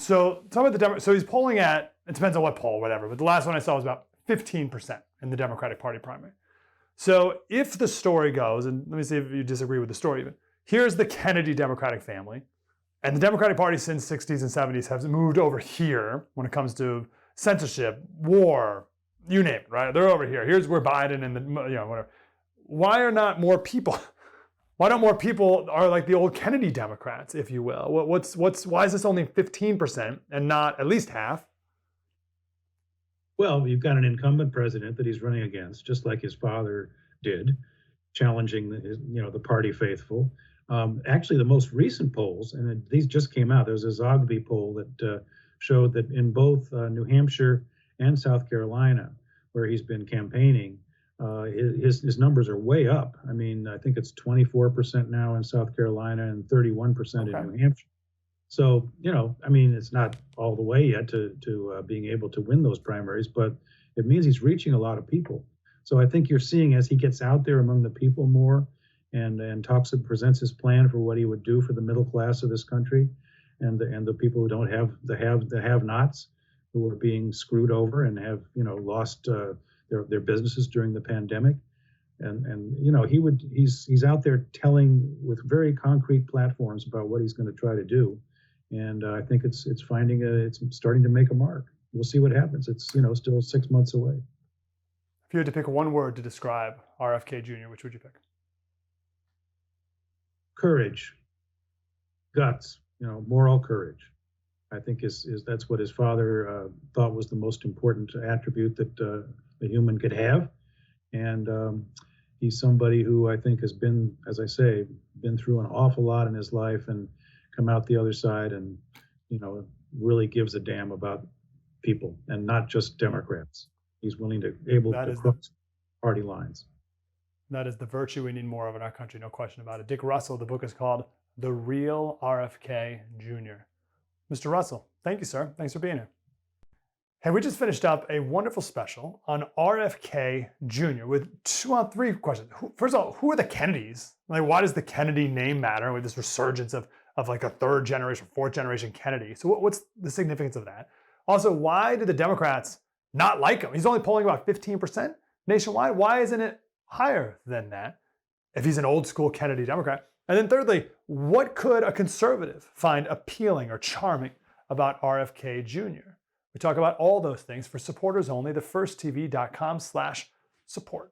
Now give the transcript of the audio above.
So talk about the Democrats. So he's polling at, it depends on what poll, whatever, but the last one I saw was about 15% in the Democratic Party primary. So if the story goes, and let me see if you disagree with the story even, here's the Kennedy Democratic family, and the Democratic Party since 60s and 70s has moved over here when it comes to censorship, war, you name it, right? They're over here. Here's where Biden and the, whatever. Why are not more people? Why don't more people are like the old Kennedy Democrats, if you will? Why is this only 15% and not at least half? Well, you've got an incumbent president that he's running against, just like his father did, challenging the party faithful. Actually, the most recent polls, and these just came out. There was a Zogby poll that showed that in both New Hampshire and South Carolina, where he's been campaigning, his numbers are way up. I mean, I think it's 24% now in South Carolina and 31% in New Hampshire. So, I mean, it's not all the way yet to being able to win those primaries, but it means he's reaching a lot of people. So I think you're seeing as he gets out there among the people more and talks and presents his plan for what he would do for the middle class of this country and the people who don't have the have-nots, who are being screwed over and have, lost their businesses during the pandemic. And he's out there telling with very concrete platforms about what he's going to try to do. And I think it's starting to make a mark. We'll see what happens. It's still 6 months away. If you had to pick one word to describe RFK Jr., which would you pick? Courage, guts, moral courage. I think that's what his father thought was the most important attribute that a human could have. And he's somebody who I think has been, as I say, been through an awful lot in his life and come out the other side and, really gives a damn about people and not just Democrats. He's willing to cross party lines. That is the virtue we need more of in our country, no question about it. Dick Russell, the book is called The Real RFK Jr. Mr. Russell, thank you, sir. Thanks for being here. Hey, we just finished up a wonderful special on RFK Jr. with three questions. First of all, who are the Kennedys? Like, why does the Kennedy name matter with this resurgence of like a third generation, fourth generation Kennedy? So what's the significance of that? Also, why do the Democrats not like him? He's only polling about 15% nationwide. Why isn't it higher than that if he's an old school Kennedy Democrat? And then thirdly, what could a conservative find appealing or charming about RFK Jr.? We talk about all those things for supporters only, thefirsttv.com/support.